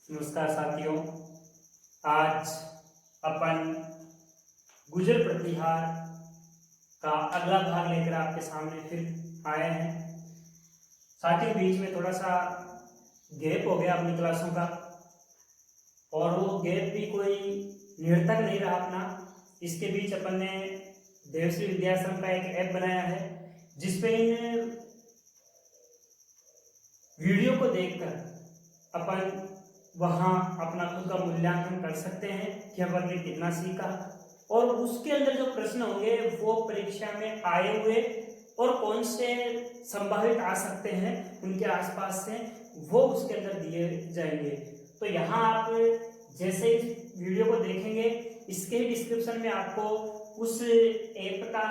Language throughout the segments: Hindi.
नमस्कार साथियों। आज अपन गुजर प्रतिहार का अगला भाग लेकर आपके सामने फिर आए हैं। साथियों, बीच में थोड़ा सा गैप हो गया अपनी क्लासों का, और वो गैप भी कोई निरर्थक नहीं रहा अपना। इसके बीच अपन ने देवश्री विद्याश्रम का एक ऐप बनाया है, जिसपे इन वीडियो को देखकर अपन वहाँ अपना खुद का मूल्यांकन कर सकते हैं कि अपन ने कितना सीखा, और उसके अंदर जो प्रश्न होंगे वो परीक्षा में आए हुए और कौन से संभावित आ सकते हैं उनके आसपास से, वो उसके अंदर दिए जाएंगे। तो यहाँ आप जैसे इस वीडियो को देखेंगे, इसके डिस्क्रिप्शन में आपको उस ऐप का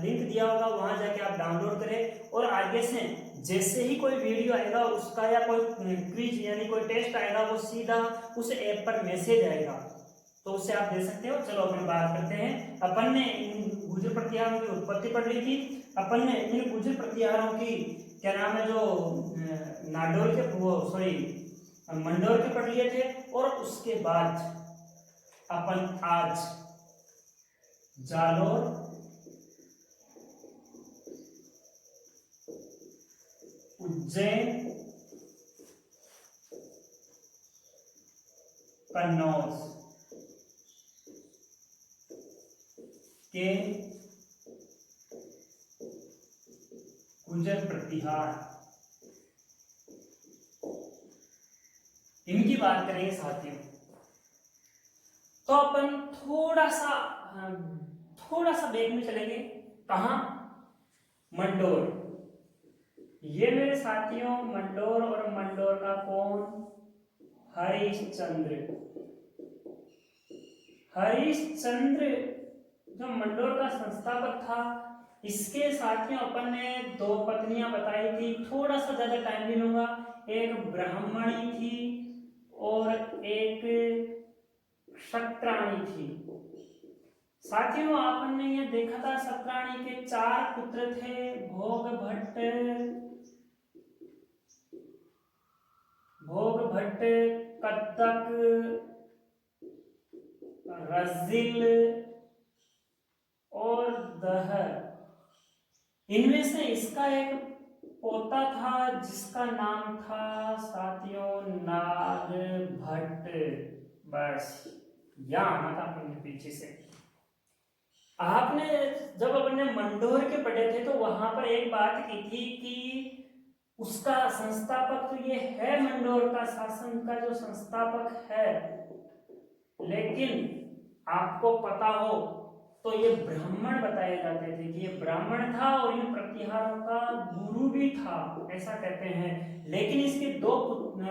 लिंक दिया होगा, वहां जाके आप डाउनलोड करें, और आगे से जैसे ही कोई वीडियो आएगा उसका या कोई क्विज यानी कोई टेस्ट आएगा, वो सीधा उस ऐप पर मैसेज आएगा, तो उससे आप दे सकते हो। चलो अपन बात करते हैं। अपन ने इन गुजर प्रतिहारों की उत्पत्ति पढ़ ली थी। अपन ने इन गुजर प्रतिहारों की क्या नाम है जो नाडोल के मंडोर के पढ़ लिए थे, और उसके बाद अपन आज जालोर, उज्जैन, कन्नौज के गुजर प्रतिहार, इनकी बात करेंगे साथियों। तो अपन थोड़ा सा बैक में चलेंगे। कहा? मंडोर। ये मेरे साथियों मंडोर, और मंडोर का कौन? हरिश्चंद्र। हरिश्चंद्र जो मंडोर का संस्थापक था, इसके साथियों अपन ने दो पत्नियां बताई थी। थोड़ा सा ज्यादा टाइम नहीं लूंगा। एक ब्राह्मणी थी और एक क्षत्राणी थी। साथियों, आपन ने ये देखा था क्षत्राणी के 4 पुत्र थे, भोग भट्ट, कत्तक, रजिल और दहर। इनमें से इसका एक पोता था जिसका नाम था साथियों नागभट्ट। बस यह आना था अपने पीछे से। आपने जब अपने मंडोर के पढ़े थे तो वहां पर एक बात की थी कि उसका संस्थापक तो ये है, मंडोर का शासन का जो संस्थापक है, लेकिन आपको पता हो तो ये ब्राह्मण बताए जाते थे कि ये ब्राह्मण था और इन प्रतिहारों का गुरु भी था, ऐसा कहते हैं। लेकिन इसकी 2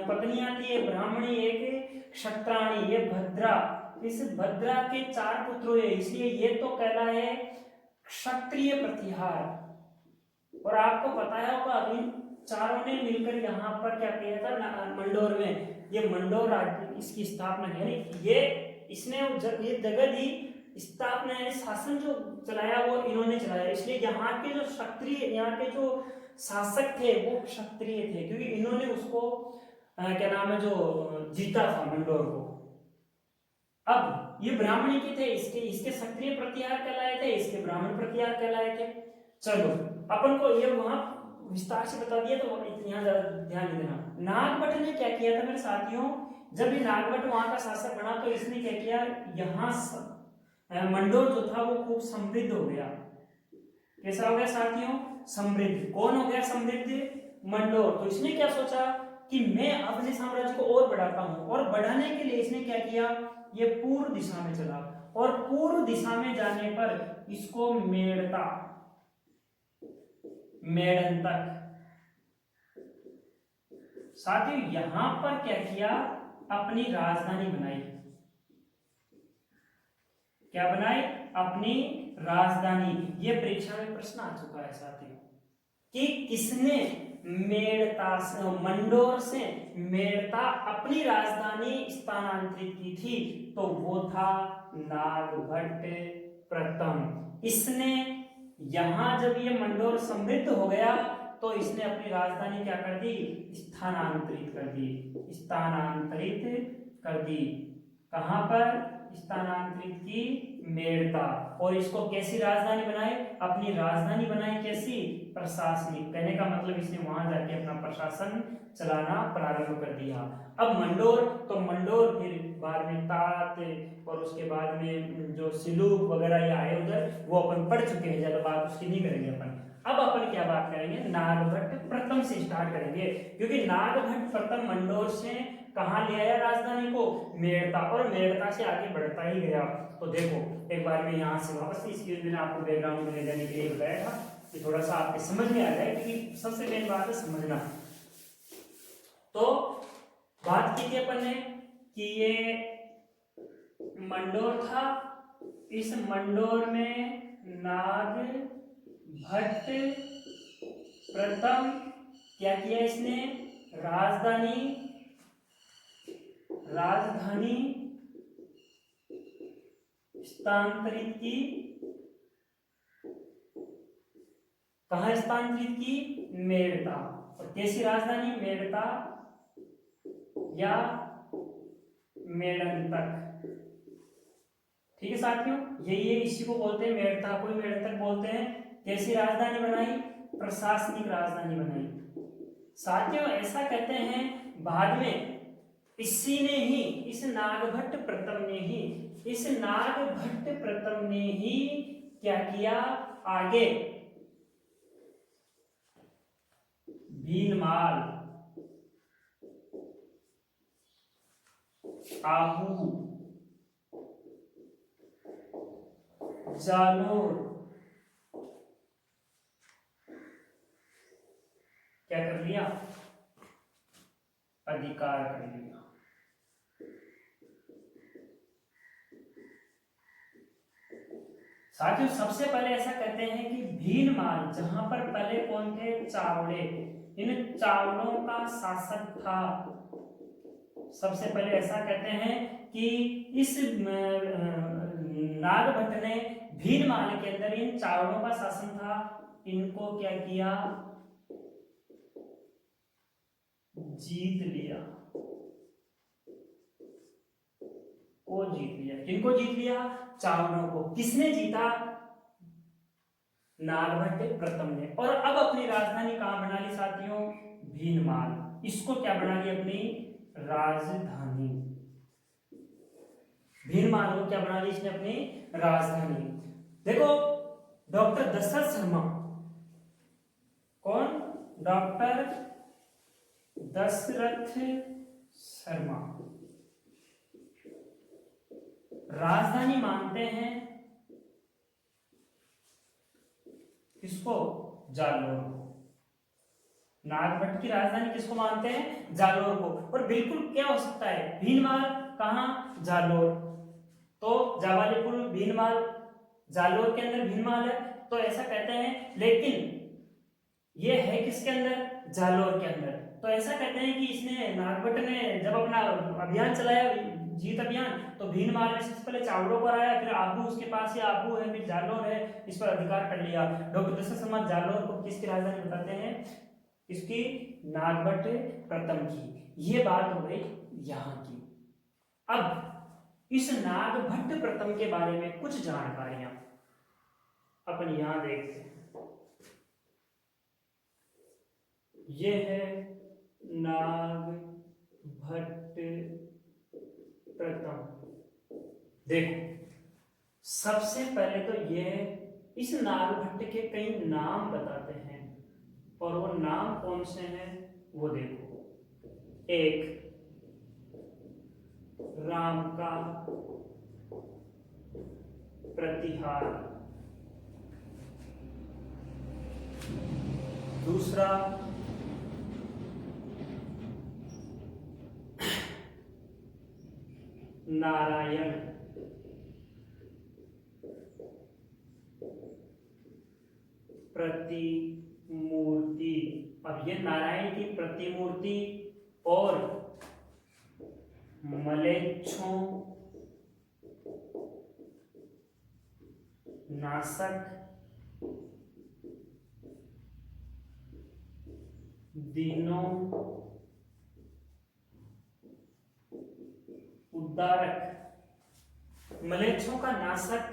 पत्नियां थी, एक ब्राह्मणी एक क्षत्राणी, ये भद्रा। इस भद्रा के 4 पुत्र हुए, इसलिए ये तो कहलाए क्षत्रिय प्रतिहार। और आपको पता है होगा अभी चारों ने मिलकर यहाँ पर क्या किया था मंडोर में, ये मंडोर राज्य इसकी स्थापना है। ये इसने ये जगह दी स्थापना, शासन जो चलाया वो इन्होंने चलाया, इसलिए यहाँ के जो क्षत्रिय, यहाँ के जो शासक थे वो क्षत्रिय थे, क्योंकि इन्होंने उसको क्या नाम है जो जीता था मंडोर को। अब ये ब्राह्मणी के थे, इसके क्षत्रिय प्रतिहार कहलाए थे, इसके ब्राह्मण प्रतिहार कहलाए थे। चलो अपन को ये वहां विस्तार से बता दिया, तो यहाँ ध्यान देना। नागभट्ट ने क्या किया था मेरे साथियों, जब ये नागभट्ट वहां का शासक बना तो इसने क्या किया, यहाँ मंडोर जो था वो खूब समृद्ध हो गया। कैसा हो गया साथियों? समृद्ध। कौन हो गया समृद्ध? मंडोर। तो इसने क्या सोचा कि मैं अपने साम्राज्य को और बढ़ाता हूं, और बढ़ाने के लिए इसने क्या किया, ये पूर्व दिशा में चला, और पूर्व दिशा में जाने पर इसको मेड़न तक। साथियों यहां पर क्या किया, अपनी राजधानी बनाई। क्या बनाई? अपनी राजधानी। ये परीक्षा में प्रश्न आ चुका है साथियों कि किसने मंडोर से मेड़ता अपनी राजधानी स्थानांतरित की थी, तो वो था नागभट्ट प्रथम। इसने यहां जब ये मंडोर समृद्ध हो गया तो इसने अपनी राजधानी क्या कर दी, स्थानांतरित कर दी। स्थानांतरित कर दी। कहां पर स्थानांतरित की? मेड़ता। और इसको कैसी राजधानी बनाए? अपनी राजधानी बनाई। कैसी? प्रशासनिक। कहने का मतलब इसने वहां जाके अपना प्रशासन चलाना प्रारंभ कर दिया। अब मंडोर, तो मंडोर फिर बाद में तात और उसके बाद में जो सिलूक वगैरह ये आए उधर, वो अपन पढ़ चुके हैं, ज्यादा बात उसकी नहीं करेंगे अपन। अब अपन क्या बात करेंगे? नागभट्ट प्रथम से स्टार्ट करेंगे, क्योंकि नागभट्ट प्रथम मंडोर से कहां ले आया राजधानी को? मेड़ता, और मेड़ता से आगे बढ़ता ही गया। तो देखो एक बार में यहां से वापस इसके मैंने आपको बैकग्राउंड में ले जाने के लिए बताया था कि थोड़ा सा आपके समझ में आ जाए, क्योंकि सबसे मेन बात है समझना। तो बात की थी अपन ने कि ये मंडोर था, इस मंडोर में नागभट्ट प्रथम क्या किया इसने? राजधानी स्थानांतरित की। कहां स्थानांतरित की? मेड़ता। और कैसी राजधानी? मेड़ता या मेड़ंतक। ठीक है साथियों, यही है, इसी को बोलते हैं मेड़ता को मेड़ंतक बोलते हैं। कैसी राजधानी बनाई? प्रशासनिक राजधानी बनाई। साथियों ऐसा कहते हैं बाद में इसी ने ही, इस नागभट्ट प्रथम ने ही क्या किया? आगे भीनमाल, आबू, जालोर क्या कर लिया? अधिकार कर लिया। साथियों सबसे पहले ऐसा कहते हैं कि भीनमाल, जहां पर पहले कौन थे? चावड़े, इन चावड़ों का शासक था। सबसे पहले ऐसा कहते हैं कि इस नागभट्ट ने भीनमाल के अंदर इन चावड़ों का शासन था, इनको क्या किया? जीत लिया। को जीत लिया। किनको जीत लिया? चावड़ों को। किसने जीता? नागभट्ट प्रथम ने। और अब अपनी राजधानी कहां बना ली साथियों? भीनमाल। इसको क्या बना ली? अपनी राजधानी। भीनमाल को क्या बना ली इसने? अपनी राजधानी। देखो डॉक्टर दशरथ शर्मा, कौन? डॉक्टर दशरथ शर्मा राजधानी मानते हैं किसको? जालोर को। नागभट्ट की राजधानी किसको मानते हैं? जालोर को। और बिल्कुल क्या हो सकता है? भीनमाल कहां? जालोर। तो जावालीपुर भीनमाल, जालोर के अंदर भीनमाल है, तो ऐसा कहते हैं। लेकिन ये है किसके अंदर? जालोर के अंदर। तो ऐसा कहते हैं कि इसने, नागभट्ट ने जब अपना अभियान चलाया, जीत अभियान, तो भीनमाल ने सबसे पहले चावड़ों को हराया, फिर आबू उसके पास ही आबू है, फिर जालोर है, इस पर अधिकार कर लिया। डॉक्टर दशरथ शर्मा जालोर को किसकी राजधानी बताते हैं? इसकी नागभट्ट प्रथम की। ये बात हो गई यहां की। अब इस नागभट्ट प्रथम के बारे में कुछ जानकारियां अपन यहां देखते हैं। ये है नागभट्ट प्रथम। देखो सबसे पहले तो ये इस नागभट्ट के कई नाम बताते हैं, और वो नाम कौन से हैं वो देखो। एक राम का प्रतिहार, दूसरा नारायण, प्रतिमूर्ति। अब ये नारायण की प्रतिमूर्ति और मलेच्छों नाशक दिनों उद्धारक, म्लेच्छों का नाशक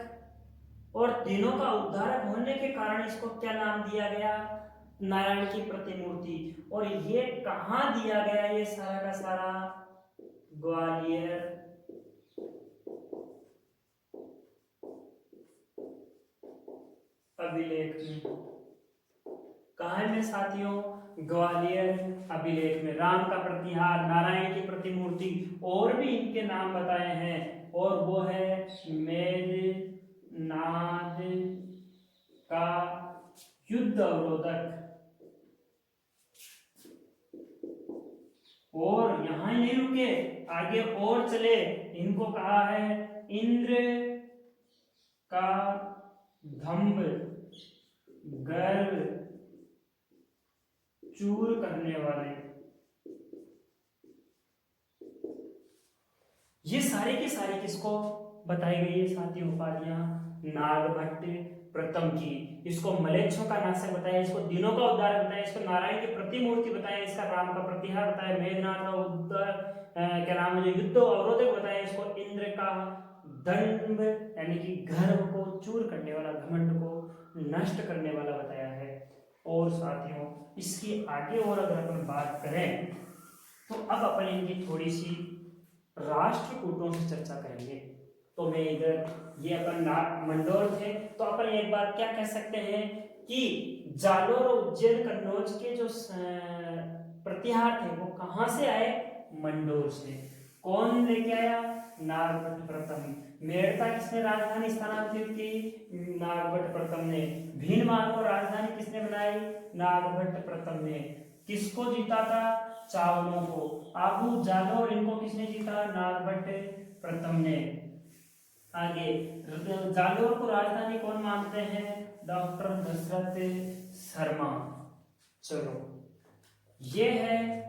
और दीनों का उद्धारक होने के कारण इसको क्या नाम दिया गया? नारायण की प्रतिमूर्ति। और ये कहाँ दिया गया? ये सारा का सारा ग्वालियर अभिलेख में। कहाँ है मेरे साथियों? ग्वालियर अभिलेख में। राम का प्रतिहार, नारायण की प्रतिमूर्ति, और भी इनके नाम बताए हैं, और वो है मेघनाद का युद्ध अवरोधक। और यहां ही नहीं रुके, आगे और चले। इनको कहा है इंद्र का धम्ब गर्व चूर करने वाले। ये सारे की सारी किसको बताई गई है साथी उपाधियां? नागभट्ट प्रथम की। इसको मलेच्छों का नाशक बताया, इसको दीनों का उद्धार बताया, इसको नारायण की प्रतिमूर्ति बताया, इसका राम का प्रतिहार बताया, मेघनाद का उद्धार क्या नाम है, युद्ध अवरोधक बताया, इसको इंद्र का दंभ यानी कि गर्व को चूर करने वाला, घमंड को नष्ट करने वाला बताया है। और साथियों इसकी आगे और अगर अपन बात करें तो अब अपन इनकी थोड़ी सी राष्ट्रकूटों से चर्चा करेंगे। तो मैं इधर ये अपन मंडोर थे, तो अपन एक बात क्या कह सकते हैं कि जालोर और उज्जैन कन्नौज के जो प्रतिहार थे वो कहां से आए? मंडोर से। कौन लेके आया? नागभट्ट प्रथम। मेड़ता किसने राजधानी स्थानांतरित की? नागभट्ट प्रथम ने। भीनमाल को राजधानी किसने बनाई? नागभट्ट प्रथम ने। किसको जीता था? चावलों को। आबू जालोर इनको किसने जीता? नागभट्ट प्रथम ने। आगे जालोर को राजधानी कौन मानते हैं? डॉक्टर दशरथ शर्मा। चलो ये है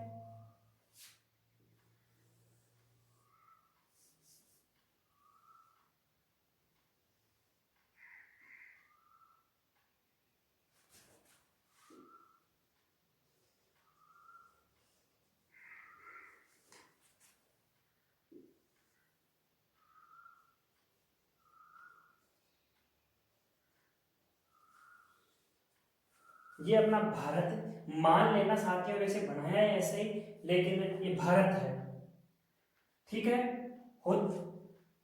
ये अपना भारत मान लेना साथियों, वैसे बनाया है ऐसे ही, लेकिन ये भारत है, ठीक है।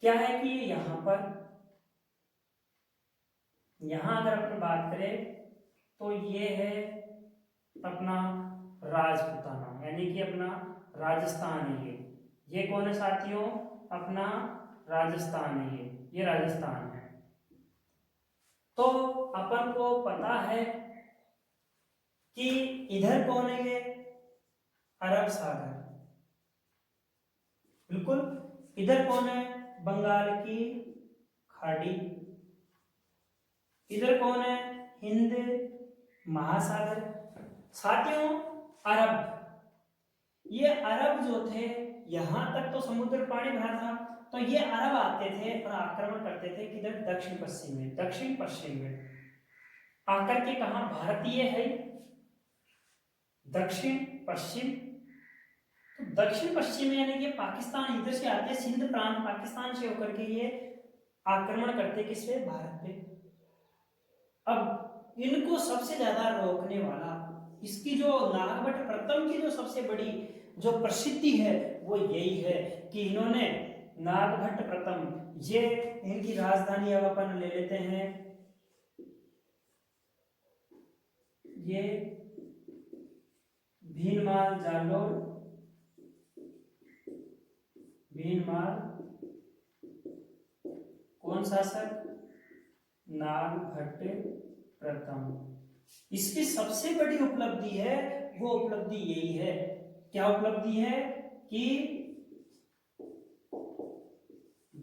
क्या है कि यहां पर, यहां अगर अपन बात करें तो ये है अपना राजपूताना, यानी कि अपना राजस्थान है ये कौन है साथियों? अपना राजस्थान है ये राजस्थान है। तो अपन को पता है कि इधर कौन है? ये अरब सागर, बिल्कुल। इधर कौन है? बंगाल की खाड़ी। इधर कौन है? हिंद महासागर। साथियों अरब, ये अरब जो थे यहां तक तो समुद्र पानी भरा था, तो ये अरब आते थे और आक्रमण करते थे किधर? दक्षिण पश्चिम में, दक्षिण पश्चिम में आकर के कहा? भारतीय है दक्षिण पश्चिम। तो दक्षिण पश्चिम में यानी कि पाकिस्तान इधर से आते, सिंध प्रांत पाकिस्तान से होकर के ये आक्रमण करते किस पे? भारत पे। अब इनको सबसे ज्यादा रोकने वाला, इसकी जो नागभट्ट प्रथम की जो सबसे बड़ी जो प्रसिद्धि है वो यही है कि इन्होंने नागभट्ट प्रथम, ये इनकी राजधानी अब अपन ले लेते हैं, ये भीनमाल जालोर, भीनमाल कौन शासक? नागभट्ट प्रथम। इसकी सबसे बड़ी उपलब्धि है, वो उपलब्धि यही है। क्या उपलब्धि है? कि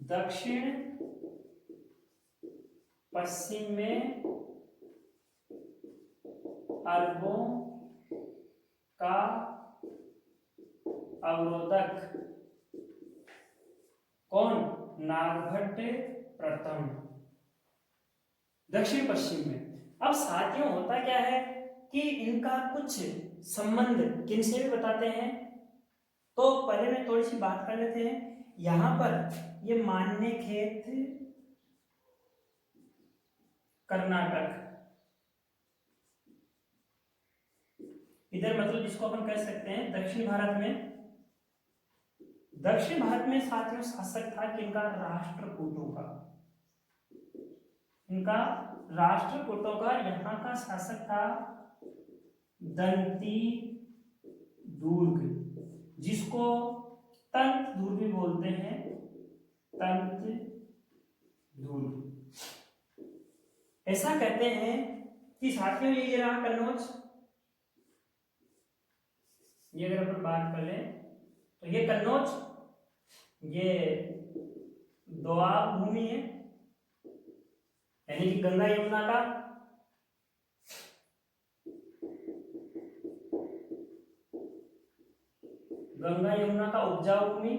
दक्षिण पश्चिम में अरबों का अवरोधक कौन? नागभट्ट प्रथम, दक्षिण पश्चिम में। अब साथियों होता क्या है कि इनका कुछ संबंध किनसे भी बताते हैं, तो पहले मैं थोड़ी सी बात कर लेते हैं। यहां पर ये मान्यखेत कर्नाटक, इधर मतलब जिसको अपन कह सकते हैं दक्षिण भारत में, दक्षिण भारत में साथियों शासक था किनका, राष्ट्रकूटों का, इनका राष्ट्रकूटों का यहाँ का शासक था दंती दुर्ग, जिसको तंत दुर्ग भी बोलते हैं, तंत दुर्ग। ऐसा कहते हैं कि साथियों ये रहा कन्नौज, ये अगर अपन बात कर लें तो ये कन्नौज, ये दोआब भूमि है, यानी कि गंगा यमुना का उपजाऊ भूमि,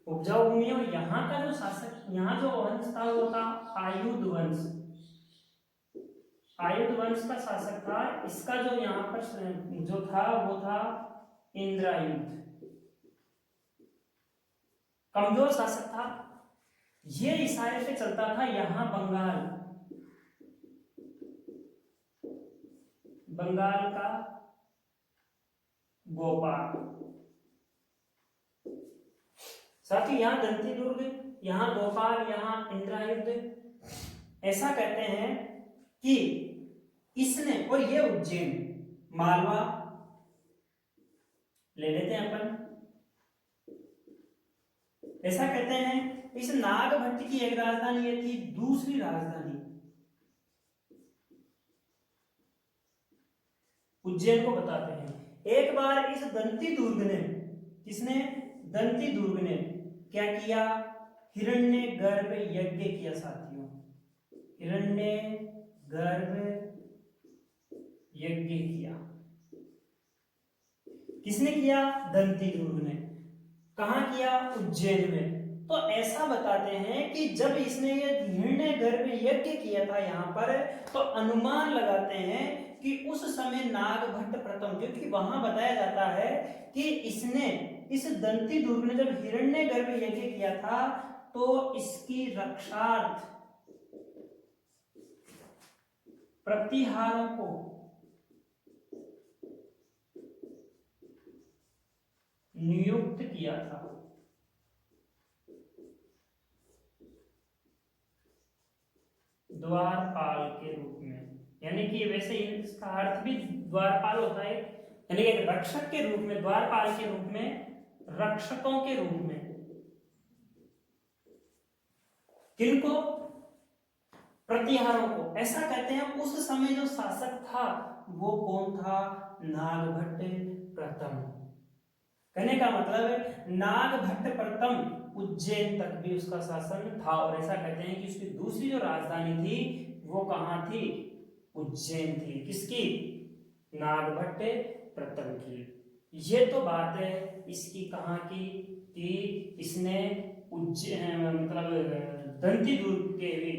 उपजाऊ भूमि। और यहाँ का जो शासक, यहाँ जो वंश था वो था आयुध वंश, आयुध वंश का शासक था। इसका जो यहाँ पर जो था वो था इंद्रायुध, कमजोर शासक था। ये इशारे पे चलता था यहाँ बंगाल, बंगाल का गोपाल। साथ ही यहाँ दंती दुर्ग, यहाँ गोपाल, यहाँ इंद्रायुध। ऐसा कहते हैं कि इसने, और ये उज्जैन, मालवा ले लेते हैं अपन। ऐसा कहते हैं इस नागभट्ट की एक राजधानी ये थी, दूसरी राजधानी उज्जैन को बताते हैं। एक बार इस दंती दुर्ग ने, किसने, दंती दुर्ग ने क्या किया, हिरण्यगर्भ यज्ञ किया साथियों, हिरण्यगर्भ यज्ञ किया। किसने किया, दंती दुर्ग ने। कहां किया, उज्जैन में। तो ऐसा बताते हैं कि जब इसने ये हिरण्यगर्भ यज्ञ किया था यहाँ पर, तो अनुमान लगाते हैं कि उस समय नागभट्ट प्रथम, क्योंकि वहां बताया जाता है कि इसने, इस दंती दुर्ग ने जब हिरण्यगर्भ यज्ञ किया था तो इसकी रक्षार्थ प्रतिहारों को नियुक्त किया था। द्वारपाल के रूप में, यानी कि वैसे इसका अर्थ भी द्वारपाल होता है, यानी कि रक्षक के रूप में, द्वारपाल के रूप में, रक्षकों के रूप में। किनको, प्रतिहारों को। ऐसा कहते हैं उस समय जो शासक था वो कौन था, नागभट्ट प्रथम। कहने का मतलब है नागभट्ट प्रथम उज्जैन तक भी उसका शासन था। और ऐसा कहते हैं कि उसकी दूसरी जो राजधानी थी वो कहां थी, उज्जैन थी। किसकी, नागभट्ट प्रथम की। ये तो बात है इसकी कहां की, कि इसने उज्जैन मतलब दंती दुर्ग के भी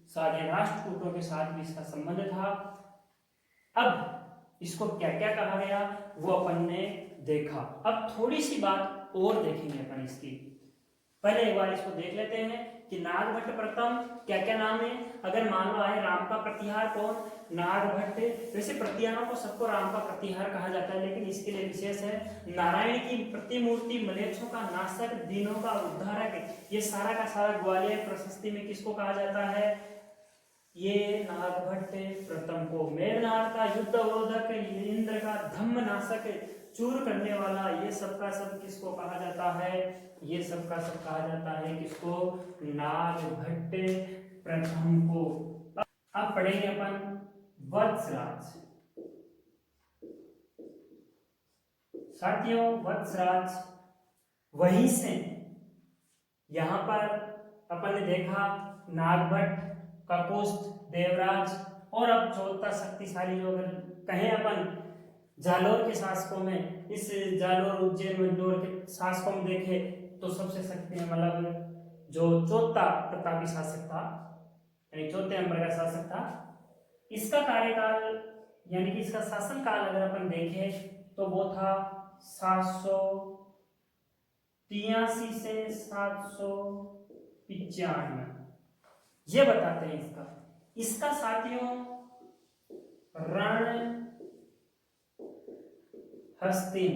सारे राष्ट्रकूटों के साथ भी इसका संबंध था। अब इसको क्या क्या कहा गया वो अपन ने देखा। अब थोड़ी सी बात और देखेंगे अपन इसकी। पहले एक बार इसको देख लेते हैं कि नागभट्ट प्रथम क्या क्या नाम है। अगर मान लो आए राम का प्रतिहार कौन, नागभट्ट। वैसे प्रतिहारों को सबको राम का प्रतिहार कहा जाता है, लेकिन इसके लिए विशेष है नारायण की प्रतिमूर्ति, मलेच्छों का नाशक, दीनों का उद्धारक। ये सारा का सारा ग्वालियर प्रशस्ति में किसको कहा जाता है, ये नागभट्ट प्रथम को। मेघनाद का युद्ध अवरोधक, इंद्र का धम्म नाशक, चूर करने वाला, ये सब का सब किसको कहा जाता है, ये सब का सब कहा जाता है किसको, नागभट्ट प्रथम को। अब पढ़ेंगे अपन वत्सराज। साथियों वत्सराज, वहीं से यहां पर अपन ने देखा नागभट्ट, ककुस्थ, देवराज, और अब चौथा शक्तिशाली जो अगर कहें अपन जालोर के शासकों में, इस जालोर उज्जैन मंदसौर के शासकों में देखे तो सबसे शक्ति मतलब जो चौथा प्रतापी शासक था, यानी चौथे नंबर का शासक था। इसका कार्यकाल यानी कि इसका शासन काल अगर अपन देखें तो वो था 700 83 से 795 ये बताते हैं इसका। इसका साथियों रण हस्तिन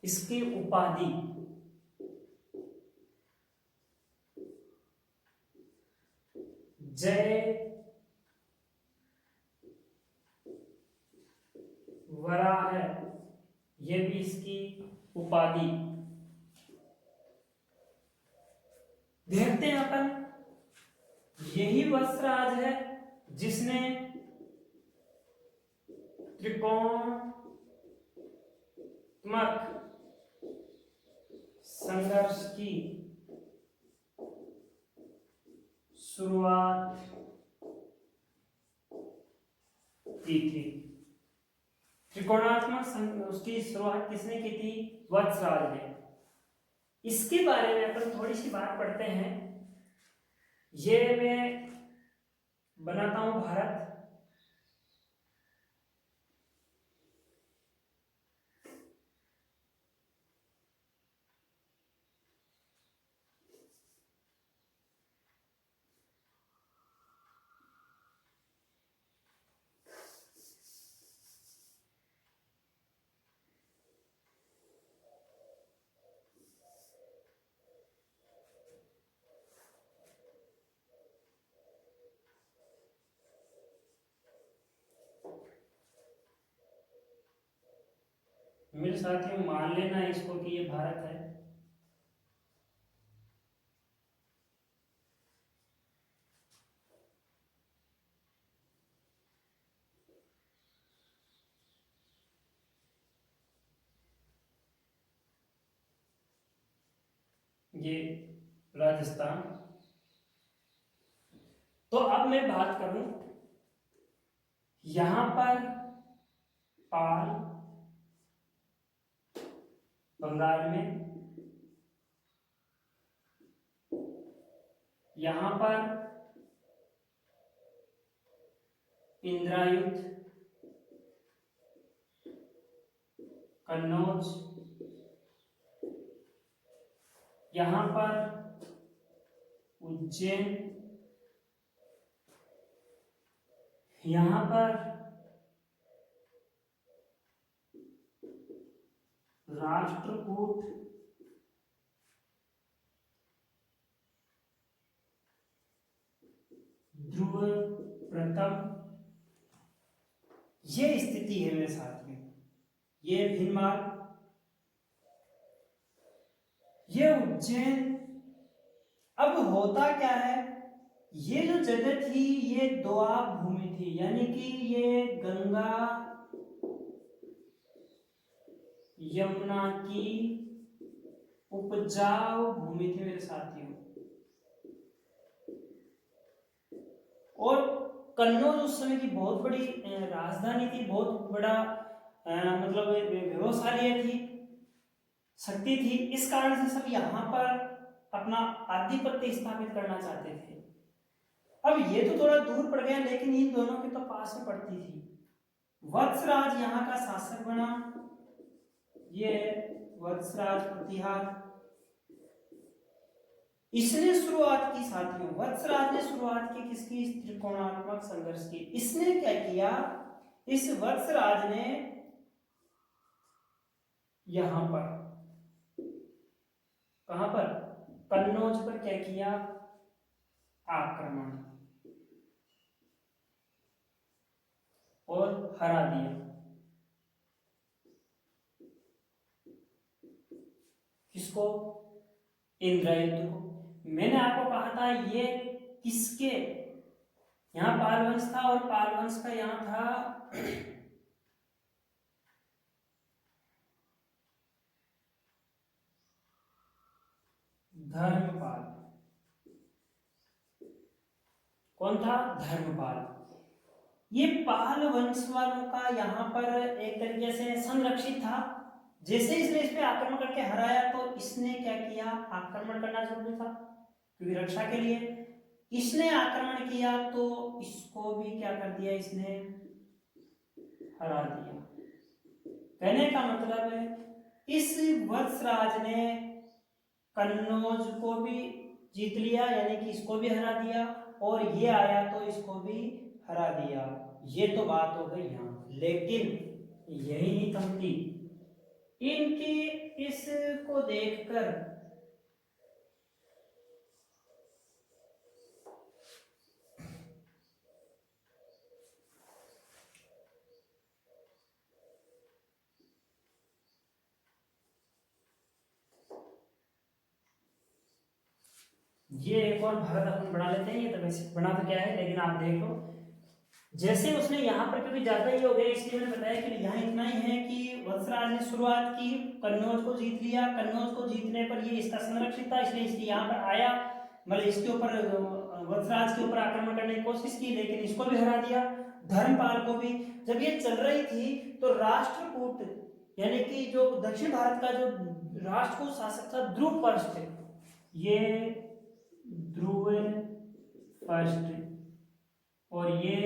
इसकी उपाधि जय वराह है, ये भी इसकी उपाधि। देखते हैं अपन, यही वत्सराज है जिसने त्रिकोणात्मक संघर्ष की शुरुआत की थी। त्रिकोणात्मक उसकी शुरुआत किसने की थी? वत्सराज ने। इसके बारे में अपन थोड़ी सी बात पढ़ते हैं। ये मैं बनाता हूं भारत। मेरे साथियों मान लेना इसको कि ये भारत है। ये राजस्थान। तो अब मैं बात करूं, यहां पर पाल बंगाल में, यहां पर इंद्रायुध कन्नौज, यहां पर उज्जैन, यहां पर राष्ट्रकूट, ध्रुव प्रथम, ये स्थिति है मेरे साथ में। ये भीनमाल, ये उज्जैन। अब होता क्या है, ये जो जगह थी ये दोआब भूमि थी, यानी कि ये गंगा यमुना की उपजाऊ भूमि थी मेरे साथियों। और कन्नौज उस समय की बहुत बड़ी राजधानी थी, बहुत बड़ा मतलब व्यवसाय थी, शक्ति थी। इस कारण से सब यहाँ पर अपना आधिपत्य स्थापित करना चाहते थे। अब ये तो थोड़ा दूर पड़ गया, लेकिन इन दोनों के तो पास में पड़ती थी। वत्सराज यहाँ का शासक बना, ये वत्सराज प्रतिहार। इसने शुरुआत की साथियों, वत्सराज ने शुरुआत की किसकी? इस त्रिकोणात्मक संघर्ष की। इसने क्या किया? इस वत्सराज ने यहां पर, कहां पर? कन्नौज पर क्या किया? आक्रमण, और हरा दिया। किसको? इंद्रयुध को। मैंने आपको कहा था ये किसके यहां पाल वंश था, और पाल वंश का यहां था धर्मपाल। कौन था? धर्मपाल। ये पाल वंश वालों का यहाँ पर एक तरीके से संरक्षित था। जैसे इसने इस पे आक्रमण करके हराया, तो इसने क्या किया? आक्रमण करना जरूरी था, क्योंकि रक्षा के लिए। इसने आक्रमण किया तो इसको भी क्या कर दिया? इसने हरा दिया। कहने का मतलब है इस वत्सराज ने कन्नौज को भी जीत लिया, यानी कि इसको भी हरा दिया, और ये आया तो इसको भी हरा दिया। ये तो बात हो गई यहाँ, लेकिन यही नहीं थमती। इनकी इसको देखकर ये एक और भारत अपन बना लेते हैं। ये तो वैसे बना तो क्या है, लेकिन आप देख लो जैसे उसने यहाँ पर, क्योंकि ज्यादा ही हो गया इसलिए मैंने बताया कि यहाँ इतना ही है कि वत्सराज ने शुरुआत की, कन्नौज को जीत लिया। कन्नौज को जीतने पर ये इसका संरक्षित था, इसलिए इसलिए यहाँ पर आया, मतलब इसके ऊपर वत्सराज के ऊपर आक्रमण करने की कोशिश की, लेकिन इसको भी हरा दिया, धर्मपाल को भी। जब ये चल रही थी तो राष्ट्रकूट, यानी कि जो दक्षिण भारत का जो राष्ट्रकूट शासक था ध्रुवपृष्ठ, ये ध्रुवपृष्ठ और ये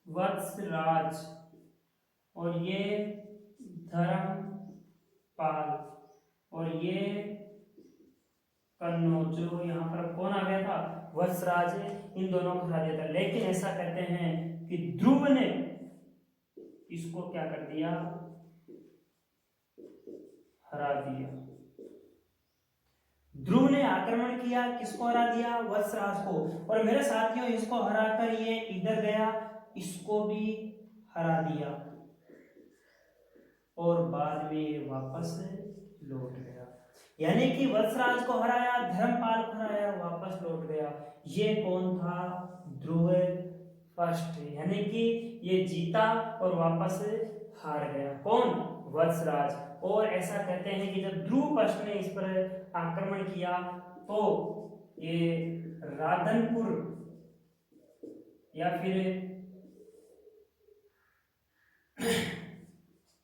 वत्सराज और ये धर्मपाल और ये कन्नौज, जो यहाँ पर कौन आ गया था, वत्सराज, इन दोनों को हरा दिया था। लेकिन ऐसा कहते हैं कि ध्रुव ने इसको क्या कर दिया, हरा दिया। ध्रुव ने आक्रमण किया, किसको हरा दिया, वत्सराज को। और मेरे साथियों इसको हराकर ये इधर गया, इसको भी हरा दिया, और बाद में वापस लौट गया। यानी कि वत्सराज को हराया, धर्मपाल को हराया, वापस लौट गया। ये कौन था, ध्रुवपृष्ठ, यानी कि ये जीता और वापस हार गया। कौन, वत्सराज। और ऐसा कहते हैं कि जब ध्रुवपृष्ठ ने इस पर आक्रमण किया तो ये राधनपुर या फिर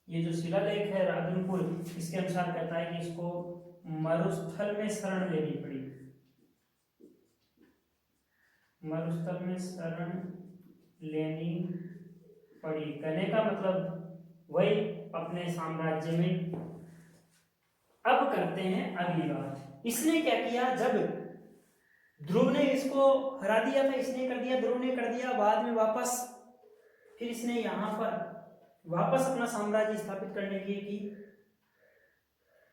ये जो शिलालेख है राधनपुर, इसके अनुसार कहता है कि इसको मरुस्थल में शरण लेनी पड़ी। मरुस्थल में शरण लेनी पड़ी कहने का मतलब वही अपने साम्राज्य में। अब करते हैं अगली बात। इसने क्या किया, जब ध्रुव ने इसको हरा दिया था, इसने कर दिया, ध्रुव ने कर दिया, बाद में वापस फिर इसने यहां पर वापस अपना साम्राज्य स्थापित करने की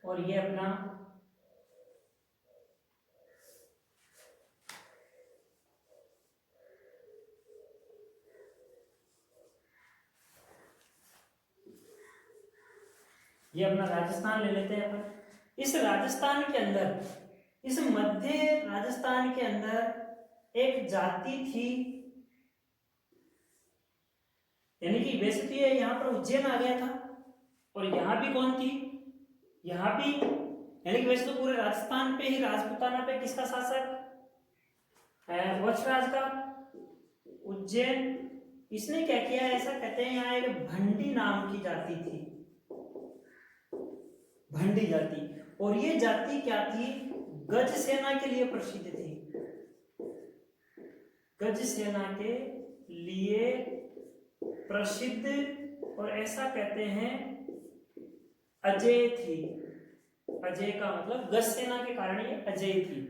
और ये अपना राजस्थान ले लेते हैं अपन। इस राजस्थान के अंदर, इस मध्य राजस्थान के अंदर एक जाति थी, यानी कि वैसे तो ये यहाँ पर उज्जैन आ गया था, और यहाँ भी कौन थी, यहाँ भी, यानी कि वैसे तो पूरे राजस्थान पे ही, राजपूताना पे किसका शासक है, वत्सराज का, उज्जैन। इसने क्या किया, ऐसा कहते हैं यहाँ एक भंडी नाम की जाति थी, भंडी जाति। और ये जाति क्या थी, गज सेना के लिए प्रसिद्ध थी, गज सेना के लिए प्रसिद्ध। और ऐसा कहते हैं अजय थी, अजय का मतलब गज सेना के कारण ये अजय थी,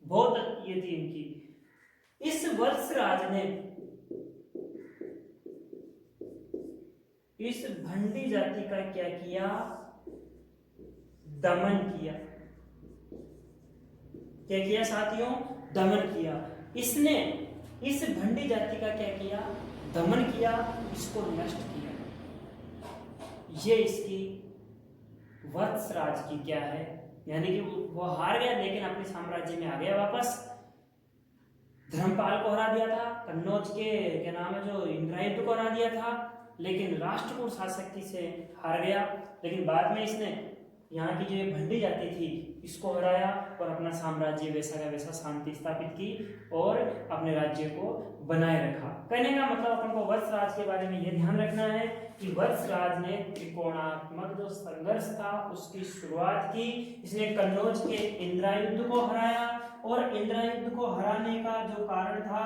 बहुत ये थी इनकी। इस वत्सराज ने इस भंडी जाति का क्या किया, दमन किया। क्या किया साथियों, दमन किया। इसने इस भंडी जाति का क्या किया, दमन किया, इसको नष्ट किया। ये इसकी वत्सराज की क्या है, यानी कि वो हार गया लेकिन अपने साम्राज्य में आ गया वापस। धर्मपाल को हरा दिया था, कन्नौज के क्या नाम है जो इंद्रायुध को हरा दिया था, लेकिन राष्ट्रकूट शासक से हार गया। लेकिन बाद में इसने यहाँ की जो ये भंडी जाति थी इसको हराया और अपना साम्राज्य वैसा का वैसा शांति स्थापित की और अपने राज्य को बनाए रखा। कहने का मतलब अपन को वत्सराज के बारे में ये ध्यान रखना है कि वत्सराज ने त्रिकोणात्मक जो संघर्ष था उसकी शुरुआत की। इसने कन्नौज के इंद्रायुध को हराया और इंद्रायुध को हराने का जो कारण था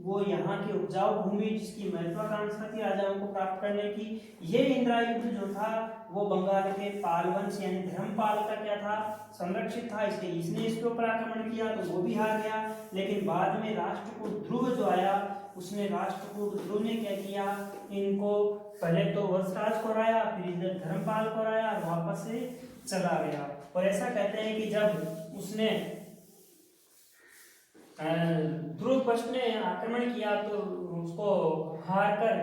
वो यहाँ की उपजाऊ भूमि जिसकी महत्वाकांक्षा थी राजाओं को प्राप्त करने की। ये इंद्रायुध जो था वो बंगाल के पाल वंश यानी धर्मपाल का क्या था, संरक्षित था, इसलिए इसने इसके ऊपर आक्रमण किया तो वो भी हार गया। लेकिन बाद में राष्ट्रकूट ध्रुव जो आया, उसने राष्ट्रकूट ध्रुव ने क्या किया, इनको पहले तो वत्सराज को हराया, फिर इधर धर्मपाल को हराया और वापस से चला गया। और ऐसा कहते हैं कि जब उसने ध्रुव ने आक्रमण किया तो उसको हार कर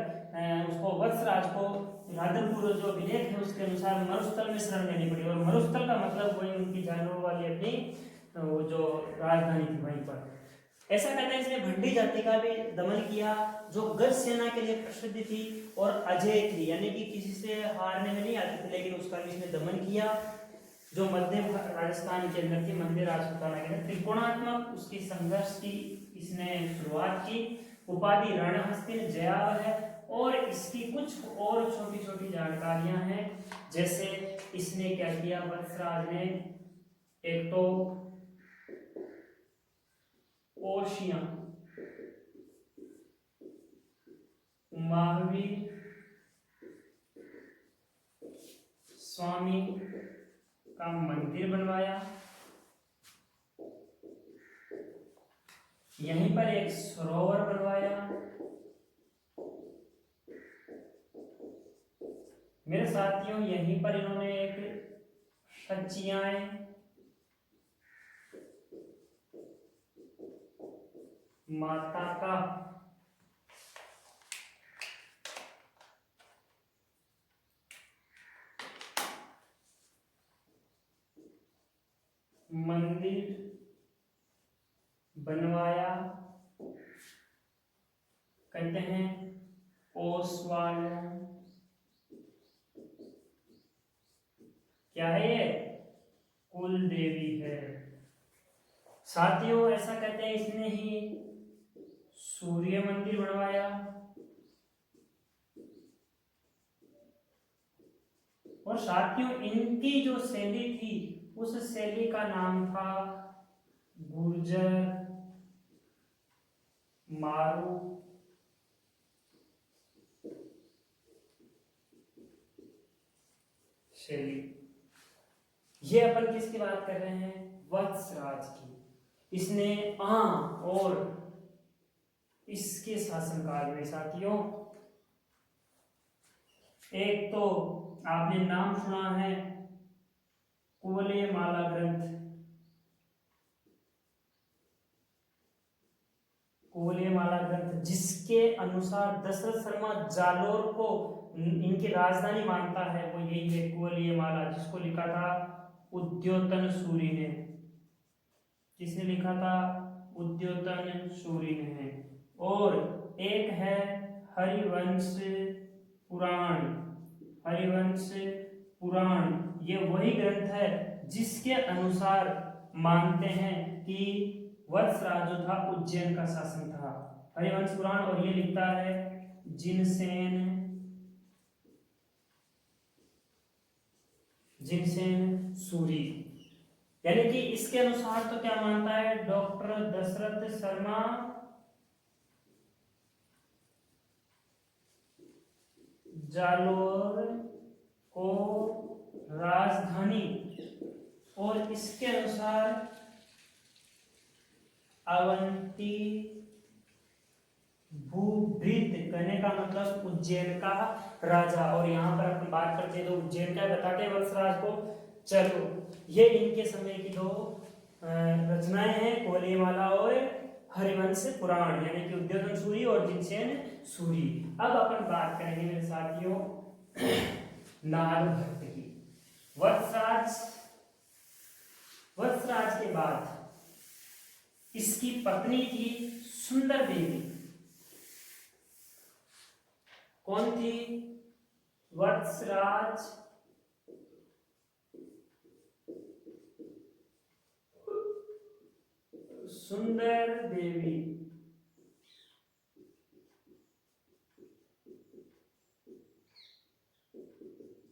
उसको वत्सराज को राधनपुर जो अभिलेख है उसके अनुसार मरुस्थल में शरण लेनी पड़ी। और मरुस्थल का मतलब वही उनकी जानवरों वाली अपनी वो जो राजधानी थी वहीं पर। ऐसा कहते हैं इसने भंडी जाति का भी दमन किया जो गज सेना के लिए प्रसिद्ध थी और अजय थी, यानी कि किसी से हारने में नहीं आती थी, लेकिन उसका भी इसने दमन किया। जो मध्य राजस्थान के अंदर थी, मध्य राजपूताना के अंदर त्रिकोणात्मक उसकी संघर्ष की इसने शुरुआत की। उपाधि रणहस्तिन जयावह है। और इसकी कुछ और छोटी छोटी जानकारियां हैं, जैसे इसने क्या किया, वत्सराज ने एक तो ओशिया, महावीर स्वामी का मंदिर बनवाया। यहीं पर एक सरोवर बनवाया। मेरे साथियों यहीं पर इन्होंने एक शचियाएं माता का मंदिर बनवाया। कहते हैं ओसवाल, क्या है ये, कुल देवी है। साथियों ऐसा कहते हैं इसने ही सूर्य मंदिर बनवाया। और साथियों इनकी जो शैली थी उस शैली का नाम था गुर्जर मारू शैली। ये अपन किसकी बात कर रहे हैं, वत्सराज की। इसने और इसके शासनकाल में साथियों एक तो आपने नाम सुना है कुवलय माला ग्रंथ, कुवलय माला ग्रंथ जिसके अनुसार दशरथ शर्मा जालोर को इनकी राजधानी मानता है, वो यही है कुवलय माला, जिसको लिखा था उद्योतन सूरी ने। किसने लिखा था, उद्योतन सूरी ने। और एक है हरिवंश पुराण, हरिवंश पुराण ये वही ग्रंथ है जिसके अनुसार मानते हैं कि वत्सराज जो था उज्जैन का शासन था, हरिवंश पुराण। और ये लिखता है जिनसेन, जिनसेन सूरी। यानी कि इसके अनुसार तो क्या मानता है डॉक्टर दशरथ शर्मा जालोर को राजधानी, और इसके अनुसार अवंती भूभृत कहने का मतलब उज्जैन का राजा। और यहाँ पर अपन बात करते हैं तो उज्जैन का बताते हैं वत्सराज को। चलो ये इनके समय की दो रचनाएं हैं, कुवलय माला और हरिवंश पुराण, यानी कि उद्योतन सूरी और जिनसेन सूरी। अब अपन बात करेंगे मेरे साथियों नालभट्ट की। वत्सराज के बाद इसकी पत्नी थी सुंदर देवी। कौन थी, वत्सराज सुंदर देवी।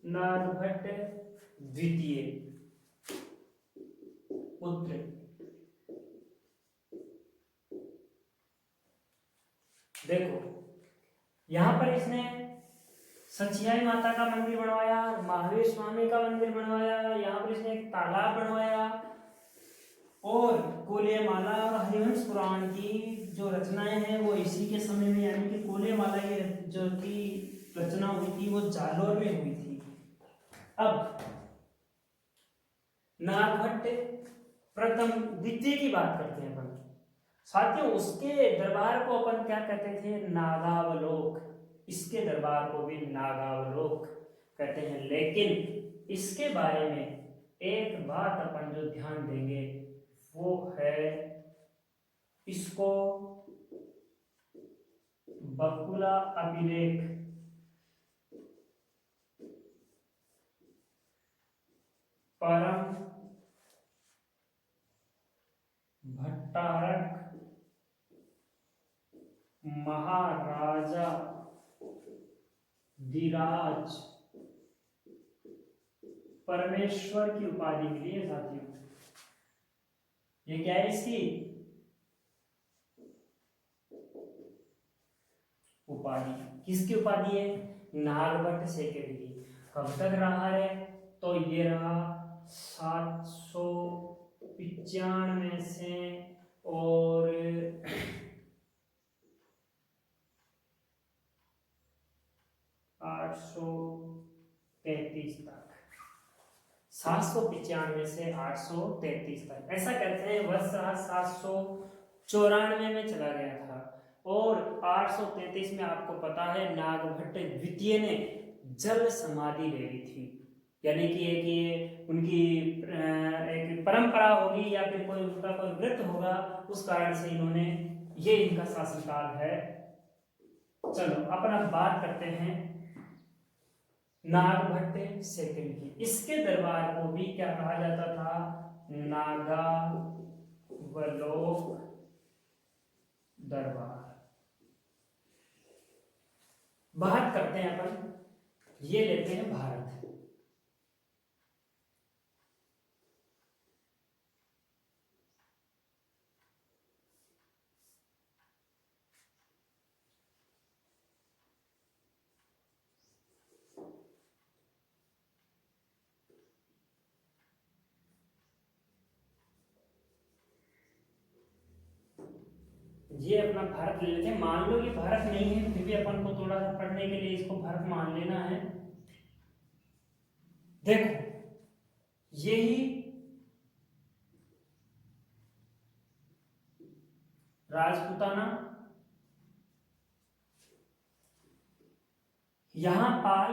नालभट्ट द्वितीय पुत्र। पर इसने सचियाई माता का मंदिर बनवाया, महावीर स्वामी का मंदिर बनवाया, यहाँ पर इसने एक तालाब बनवाया और कोलेमाला और हरिवंश पुराण की जो रचनाएं हैं वो इसी के समय में, यानी कि कोलेमाला की जो की रचना हुई थी वो जालोर में हुई थी। अब नागभट्ट प्रथम द्वितीय की बात करते हैं अपन साथियों। उसके दरबार को अपन क्या कहते थे? नागावलोक। इसके दरबार को भी नागावलोक कहते हैं। लेकिन इसके बारे में एक बात अपन जो ध्यान देंगे वो है, इसको बकुला अभिलेख परम भट्टारक महाराजा धीराज परमेश्वर की उपाधि मिली है साथियों। ये क्या है? इसकी उपाधि। किसकी उपाधि है? नागभट्ट सेकंड की। कब तक रहा है? तो ये रहा 795 से और 833 तक। 795 से 833 तक। ऐसा कहते हैं वर्ष 794 में चला गया था और 833 में आपको पता है नागभट्ट द्वितीय ने जल समाधि ले ली थी। यानी कि एक ये उनकी एक परंपरा होगी या फिर कोई उनका कोई व्रत होगा, उस कारण से इन्होंने, ये इनका शासनकाल है। चलो अपन अब बात करते हैं नागभट्ट सेकंड की। इसके दरबार को भी क्या कहा जाता था? नागावलोक दरबार। बात करते हैं अपन, ये लेते हैं भारत। ये अपना भारत ले लेते हैं। मान लो कि भारत नहीं है, फिर भी अपन को थोड़ा सा पढ़ने के लिए इसको भारत मान लेना है। देखो यही राजपूताना, यहां पाल,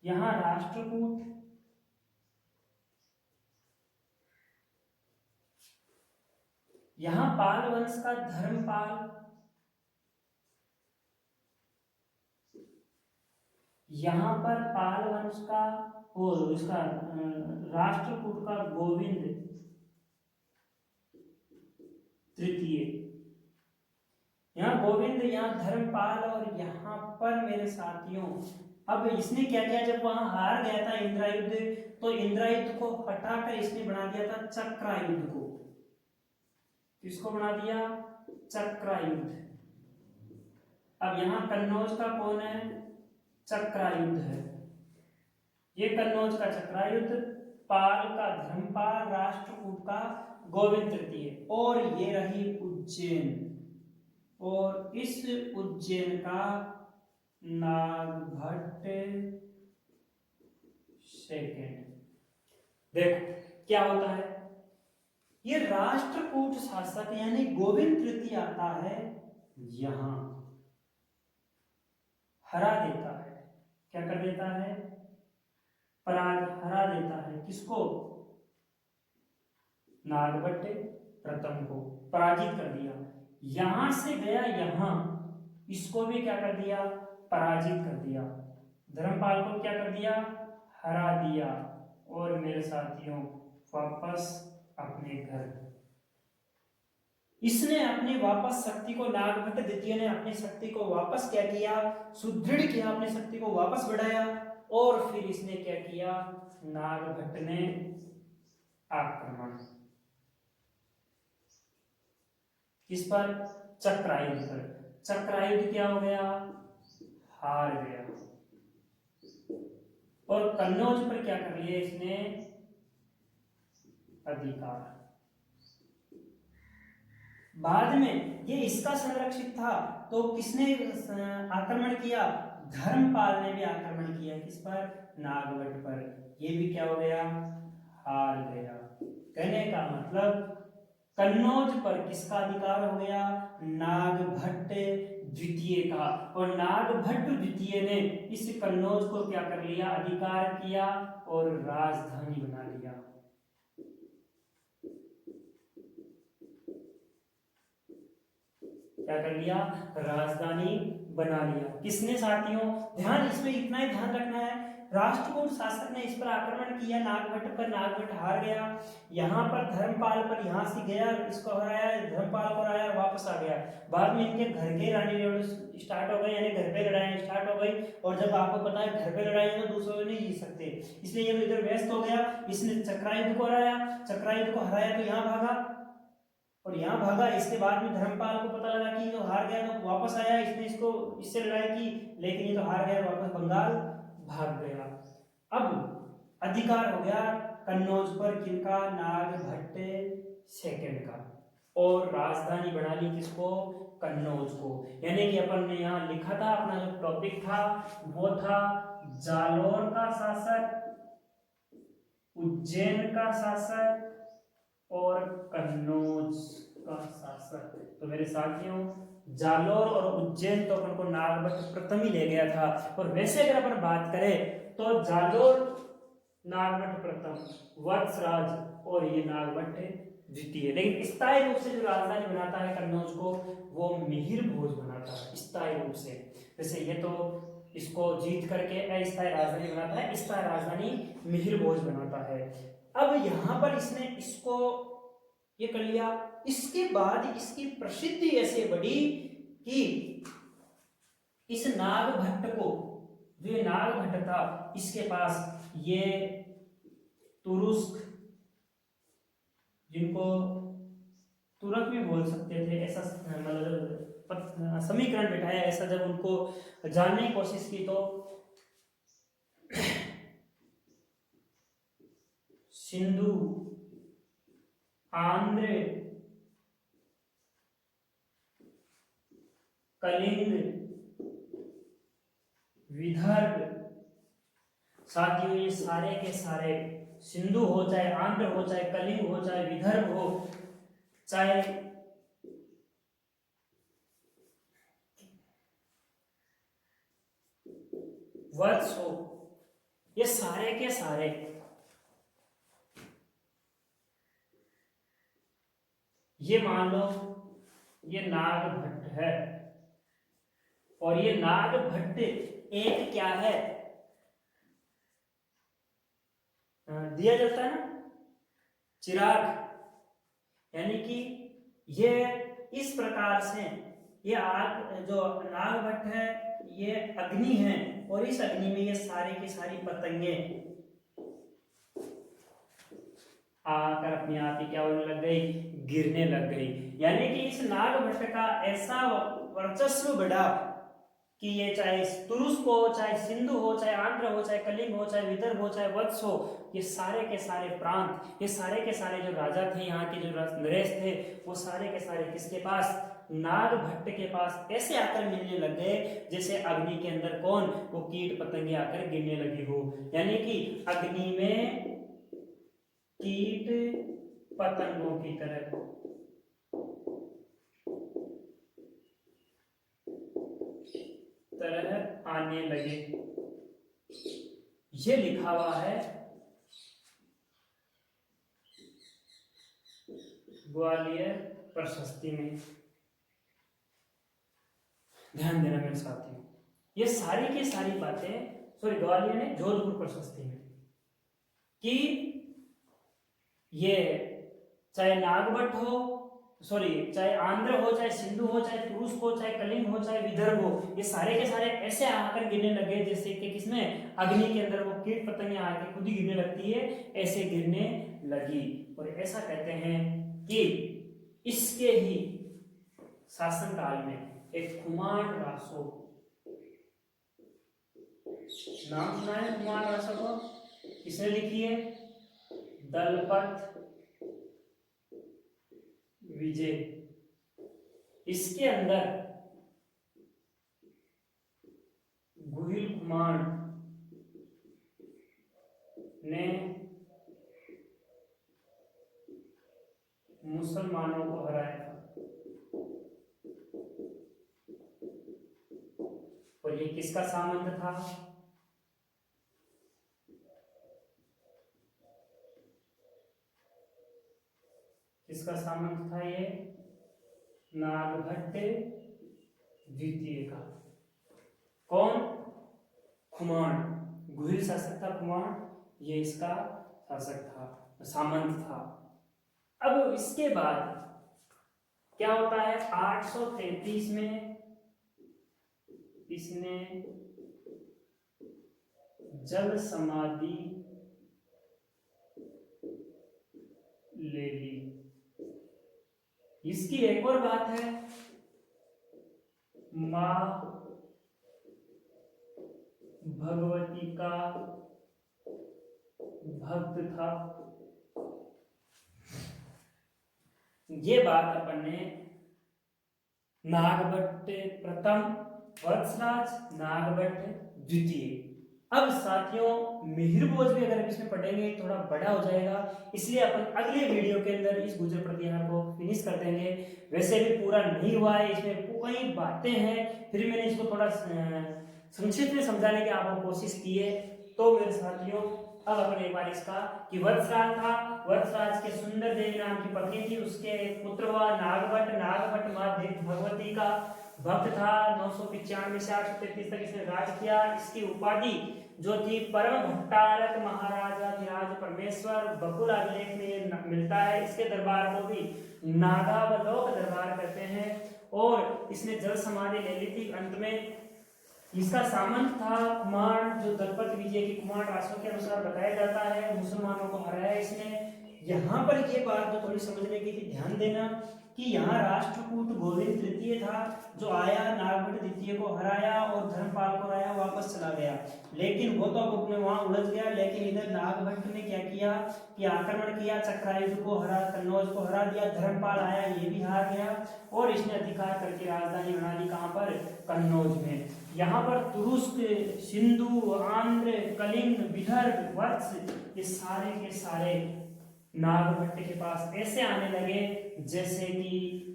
यहां राष्ट्रकूट, यहां पाल वंश का धर्मपाल, यहां पर पाल वंश का और इसका राष्ट्रकूट का गोविंद तृतीय। यहाँ गोविंद, यहाँ धर्मपाल और यहाँ पर मेरे साथियों, अब इसने क्या किया? जब वहां हार गया था इंद्रायुद्ध, तो इंद्रायुद्ध को हटाकर इसने बना दिया था चक्रायुद्ध को। किसको बना दिया? चक्रायुद्ध। अब यहाँ कन्नौज का कौन है? चक्रायुद्ध है। ये कन्नौज का चक्रायुद्ध, पाल का धर्मपाल, राष्ट्रकूट का गोविंद तृतीय, और ये रही उज्जैन, और इस उज्जैन का नागभट्ट सेकंड। देखो क्या होता है, ये राष्ट्रकूट शासक यानी गोविंद तृतीय आता है, यहां हरा देता है। क्या कर देता है? हरा देता है। किसको? नागभट्ट प्रथम को पराजित कर दिया। यहां से गया यहां, इसको भी क्या कर दिया? पराजित कर दिया। धर्मपाल को क्या कर दिया? हरा दिया। और मेरे साथियों वापस अपने घर। इसने अपनी वापस शक्ति को, नागभट्ट द्वितीय ने अपनी शक्ति को वापस क्या किया? सुदृढ़ किया, अपनी शक्ति को वापस बढ़ाया। और फिर इसने क्या किया? नागभट्ट ने आक्रमण किस पर? चक्रायुद्ध पर। चक्रायुध क्या हो गया, हार गया। और कन्नौज पर क्या कर लिया इसने, अधिकार। बाद में ये इसका संरक्षित था तो किसने आक्रमण किया, धर्मपाल ने भी आक्रमण किया, किस पर, नागवट पर। ये भी क्या हो गया, हार गया। कहने का मतलब कन्नौज पर किसका अधिकार हो गया, नागभट्ट द्वितीय का। और नागभट्ट द्वितीय ने इस कन्नौज को क्या कर लिया, अधिकार किया और राजधानी बना लिया। क्या कर लिया, राजधानी बना लिया। किसने साथियों, ध्यान इसमें इतना ही ध्यान रखना है, राष्ट्रकूट शासक ने इस पर आक्रमण किया, नागभट्ट पर, नागभट्ट हार गया। यहाँ पर धर्मपाल पर, यहाँ से गया, इसको हराया, धर्मपाल को हराया, वापस आ गया। बाद में इनके घर के रानी स्टार्ट हो गए, यानी घर पे लड़ाई स्टार्ट हो गई। और जब आपको पता है घर पे लड़ाई है तो दूसरों नहीं जीत सकते, इसलिए ये इधर व्यस्त हो गया। इसने चक्रायुध को हराया, चक्रायुध को हराया तो यहाँ भागा और यहाँ भागा। इसके बाद में धर्मपाल को पता लगा कि ये तो हार गया, तो वापस आया, इसने इसको इससे लड़ाई की, लेकिन ये तो हार गया, वापस बंगाल भाग गया। अब अधिकार हो गया कन्नौज पर, किनका, नागभट्ट सेकंड का। और राजधानी बना ली किसको, कन्नौज को। यानी कि अपन ने यहाँ लिखा था, अपना जो टॉपिक था वो था जालोर का शासक, उज्जैन का शासक और कन्नौज का शासक। तो मेरे साथियों, जालोर और उज्जैन तो अपन को नागभट्ट प्रथम ही ले गया था। और वैसे अगर अपन बात करें तो जालोर नागभट्ट प्रथम, वत्सराज और ये नागभट्ट द्वितीय। लेकिन स्थायी रूप से जो राजधानी बनाता है कन्नौज को, वो मिहिर भोज बनाता है स्थायी रूप से। जैसे ये तो इसको जीत करके अस्थायी राजधानी बनाता है, स्थायी राजधानी मिहिर भोज बनाता है। अब यहाँ पर इसने इसको ये कर लिया। इसके बाद इसकी प्रसिद्धि ऐसे बढ़ी कि इस नागभट्ट को, जो नागभट्ट था, इसके पास ये तुरुस्क, जिनको तुरक भी बोल सकते थे, ऐसा मतलब समीकरण बिठाया। ऐसा जब उनको जानने की कोशिश की तो सिंधु, आंध्र, कलिंग, विदर्भ, साथियों ये सारे के सारे, सिंधु हो चाहे आंध्र हो चाहे कलिंग हो चाहे विदर्भ हो चाहे वत्स हो, ये सारे के सारे ये मान लो ये नागभट्ट है। और ये नागभट्ट एक क्या है, दिया जाता है ना चिराग, यानी कि ये इस प्रकार से, ये आग, जो नागभट्ट है ये अग्नि है, और इस अग्नि में ये सारे की सारी पतंगे आकर अपने आप ही क्या होने लग गई, गिरने लग गई। यानी कि इस नागभट्ट का ऐसा वर्चस्व बढ़ा कि ये चाहे तुरुस्क हो, चाहे सिंधु हो, चाहे आंध्र हो, चाहे कलिंग हो, चाहे विदर्भ हो, चाहे वत्स हो, ये सारे के सारे प्रांत, ये सारे के सारे जो राजा थे, यहाँ के जो नरेश थे, वो सारे के सारे किसके पास, नागभट्ट के पास ऐसे आकर मिलने लग गए जैसे अग्नि के अंदर कौन, वो कीट पतंगे आकर गिरने लगी हो। यानी कि अग्नि में कीट पतंगों की तरह आने लगे। ये लिखा हुआ है ग्वालियर प्रशस्ति में, ध्यान देना मेरे साथियों। ये सारी की सारी बातें, सॉरी ग्वालियर ने जोधपुर प्रशस्ति में, कि ये चाहे नागभट्ट हो, सॉरी चाहे आंध्र हो, चाहे सिंधु हो, चाहे तुरुस्क हो, चाहे कलिंग हो, चाहे विदर्भ हो, ये सारे के सारे ऐसे आकर गिरने लगे जैसे कि किसमें, अग्नि के अंदर वो कीट पतंगे आके खुद ही गिरने लगती है, ऐसे गिरने लगी। और ऐसा कहते हैं कि इसके ही शासन काल में, एक खुमान रासो, नाम सुना है खुमान रासो को? किसने लिखी है? दलपत विजय। इसके अंदर गुहिल कुमार ने मुसलमानों को हराया था और ये किसका सामंत था? किसका सामंत था ये? नागभट्ट द्वितीय का। कौन? खुमान, गुहिल शासक था खुमान, ये इसका शासक था, सामंत था। अब इसके बाद क्या होता है? 833 में इसने जल समाधि ले ली। इसकी एक और बात है, मां भगवती का भक्त था। ये बात अपन ने नागभट्ट प्रथम, वत्सराज, नागभट्ट द्वितीय। अब साथियों मिहिर भोज भी अगर इसमें पढ़ेंगे थोड़ा बड़ा हो जाएगा, इसलिए अपन अगले वीडियो के अंदर इस गुर्जर प्रतिहार को फिनिश कर देंगे। वैसे भी पूरा नहीं हुआ है, इसमें कई बातें हैं, फिर मैंने इसको थोड़ा संक्षिप्त में समझाने की आपको कोशिश की है। तो मेरे साथियों अब अपन एक बार इसका कि वत्सराज था, वत्सराज के सुंदर देवी नाम की पत्नी थी, उसके एक पुत्र हुआ नागभट्ट, नागभट्ट मां भगवती का भक्त था। 995 से 833 तक इसने राज किया। इसकी उपाधि जो थी परम भट्टारक महाराजाधिराज परमेश्वर, बकुल अभिलेख में मिलता है। इसके दरबार को भी नागावलोक दरबार कहते हैं और इसने जल समाधि ले ली थी। अंत में इसका सामंत था कुमार, जो दलपत विजय की कुमार रासों के अनुसार बताया जाता है। मुसलमानों को हराया इसने। यहाँ पर ये बात जो थोड़ी समझने की थी, ध्यान देना कि यहाँ राष्ट्रकूट गोविंद तृतीय था जो आया, नागभट्ट द्वितीय को हराया और धर्मपाल को हराया, वापस चला गया। लेकिन वो तो अपने वहां उलझ गया। लेकिन इधर नागभट्ट ने क्या किया कि आक्रमण किया, चक्रायुध को हरा, कन्नौज को हरा दिया। धर्मपाल आया, ये भी हार गया और इसने अधिकार करके राजधानी बना ली। कहां पर? कन्नौज में। यहाँ पर तुरुस्क, सिंधु, आंध्र, कलिंग, विदर्भ, वत्स, ये सारे के सारे नागभट्ट के पास ऐसे आने लगे जैसे कि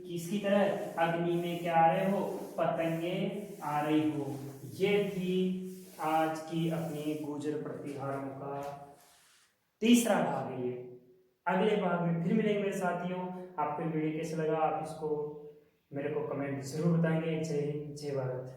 किसकी तरह अग्नि में क्या आ रहे हो? पतंगे आ रही हो। ये थी आज की अपनी गुर्जर प्रतिहारों का तीसरा भाग है। ये अगले भाग में फिर मिलेंगे मेरे साथियों। आपको वीडियो कैसे लगा आप इसको मेरे को कमेंट जरूर बताएंगे। जय हिंद, जय भारत।